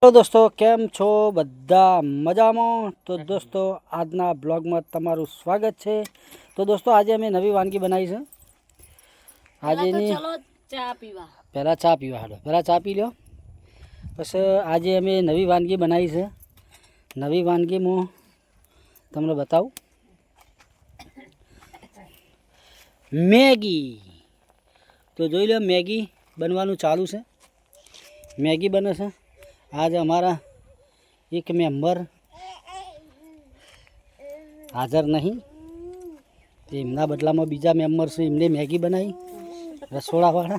Hello દોસ્તો, કેમ છો? બધા મજામાં? તો દોસ્તો, આજના બ્લોગમાં તમારું સ્વાગત છે. તો દોસ્તો, આજે અમે નવી વાનગી બનાવી છે. આજેની પહેલાં ચા પીવા હાલો, પહેલાં ચા પી લો. પછી આજે અમે નવી વાનગી બનાવી છે. નવી વાનગીમાં તમને બતાવું, મેગી. તો જોઈ લો, મેગી બનવાનું ચાલુ છે. મેગી બને છે. आज हमारा एक मेंबर हाजर नहीं, एमना बदला में बीजा मेंबर से एमने मैगी बनाई रसोड़ावाड़ा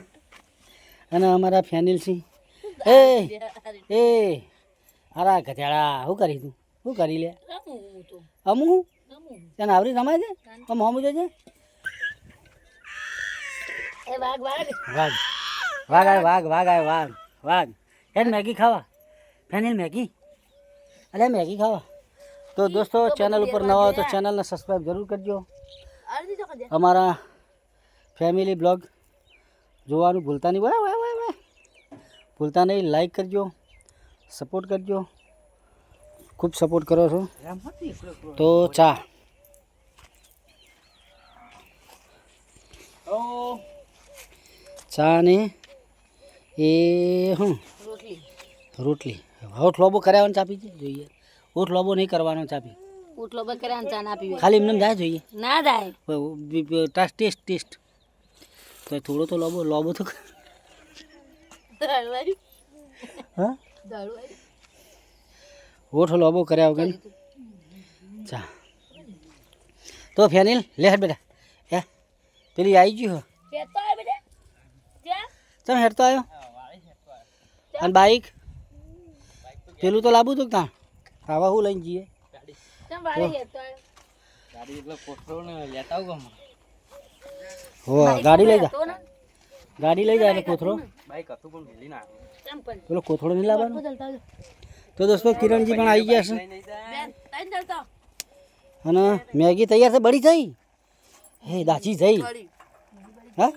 અને અમારા ફેનિલ સિંહ એ અરા ગધેડા શું કરી તું? શું કરી લે? અમુ તને આવરી રમાય છે? આમ હમું છે વાઘ વાઘ વાઘ વાઘ વાઘ વાઘ વાઘ વાઘ હેડ મેગી ખાવા. ફેનિલ મેગી, અરે મેગી ખાવા. તો દોસ્તો, ચેનલ ઉપર નવા હોય તો ચેનલને સબસ્ક્રાઈબ જરૂર કરજો. અમારા ફેમિલી બ્લોગ જોવાનું ભૂલતા નહીં, ભૂલતા નહીં. લાઈક કરજો, સપોર્ટ કરજો. ખૂબ સપોર્ટ કરો છો. તો ચા ને એ રોટલી હોઠ લોબો કરાવવાનો ચા પી જોઈએ. હોઠ લોબો નહીં કરવાનો ચા પી. હોઠ લોબો કરાવવાનો ચા ના પીવે, ખાલી એમને જાય જોઈએ. ના જાય ટેસ્ટ તો થોડો તો લોબો તો હા, હોઠ લોબો કર્યા વગર ચા. તો ફેનિલ લે બેટા, હે પેલી આવી ગયું ચમ હેરતો આવ્યો. અને બાઈક પેલું તો લાવું તું ત્યાં ખાવા શું લઈને જઈએ. ગાડી લઈ જા, ગાડી લઈ જાય. કોથળો પેલો કોથળો નહીં લાવવાનો. તો દોસ્તો, કિરણજી પણ આવી ગયા છે અને મેગી તૈયાર છે. બળી જઈ હે દાચી જઈ. હા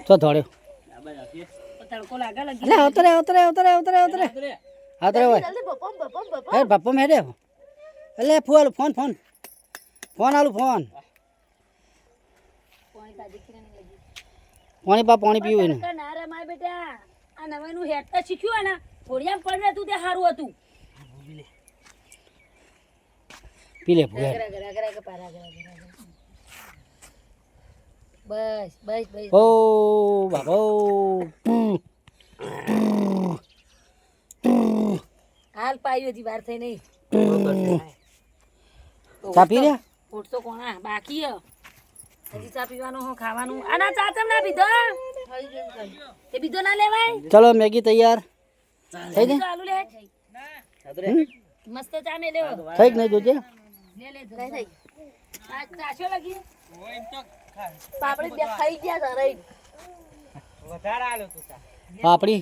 તો દોડ્યો બાપો મેડે એટલે ફોન ફોન ફોન ફોન આલું ફોન પાણી પા પાણી પીવું એને બેટા. આ નવાનું હેડતા શીખ્યું ને થોડી પડે તું તે સારું હતું. પી લે બસ બસ બસ. ઓ બાબો હાલ પાયું હતી વાર થઈ નહીં. ચા પી લે. ઉઠતો કોણા બાકી હજી ચા પીવાનું હું ખાવાનું. આના ચા તમ ના પીધો તે બીજો ના લેવાય. ચલો મેગી તૈયાર થઈ ગઈ. ચાલુ લે મસ્ત ચા મે લેવો થઈ કે નહીં જોજે. લે લે થઈ આ ચાશો લગી પાપડી બે ખાઈ ગયા સરે વધારે આલો તું ચા. પાપડી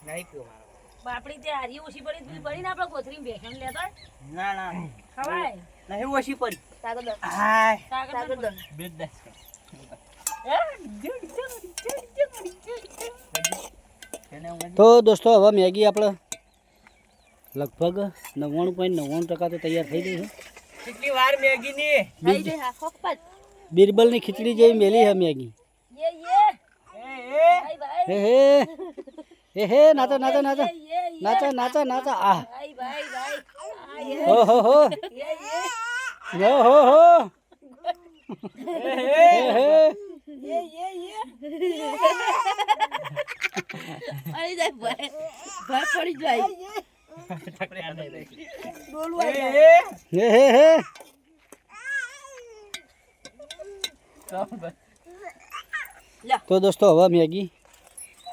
નહીં પીઓ મારો. પાપડી તે હારી ઓછી પડી ને આપણે કોથરી બેસન લેતા. ના ના ખવાય નહીં ઓછી પડી. સાગર હાય સાગર બેડ દે. તો દોસ્તો, હવે મેગી આપણે લગભગ 99.99% તો તૈયાર થઈ ગઈ છે. કેટલી વાર મેગીની બિરબલની ખીચડી જેવી મેલી છે મેગી. હે નાચો નાચો નાચો નાચો નાચો નાચો. આ હો હો હો હો હો તો દોસ્તો, હવે મેગી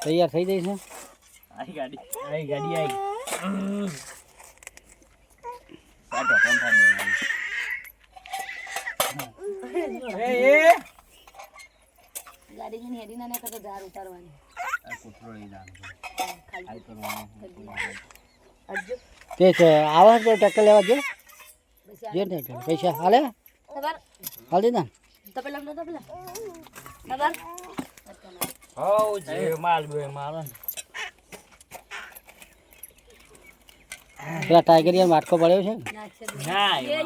તૈયાર થઈ ગઈ છે. ગાડી હેડી ના કરતો ધાર ઉતારવાની. તે તે આવા તો ટ્રેક્ટર લેવા જો જે ટ્રેક્ટર પૈસા હાલે ખબર હાલ દીધા તો પેલા ખબર હાઉ જે માલ બે મારો ને પેલા ટાઈગરિયન વાટકો પડ્યો છે ના યે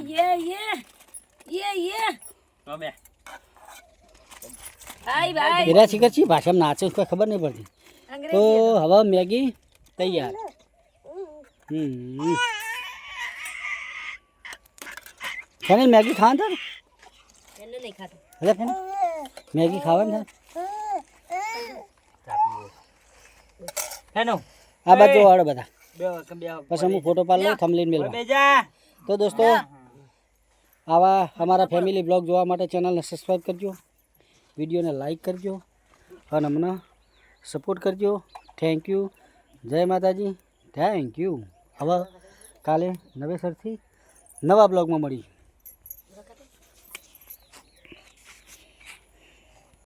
તમે હાય ભાઈ એરા શીખર છે ભાષામાં નાચે કોઈ ખબર નહીં પડતી તો હવે મેગી તૈયાર ફેનિલ મેગી ખાવા था એને નહીં ખાતો અરે ફેનિલ મેગી ખાવાની હેનો આ બાજુ વાળો બધા બે બસ હું ફોટો પાડ લઉં થંબનેલ મેલવા બેજા તો દોસ્તો આવા અમારા ફેમિલી બ્લોગ જોવા માટે ચેનલને સબસ્ક્રાઈબ કરજો વિડીયોને લાઈક કરજો અને અમને સપોર્ટ કરજો થેન્ક યુ જય માતાજી થેન્ક યુ હવે કાલે નવેસરથી નવા બ્લોગમાં મળીશું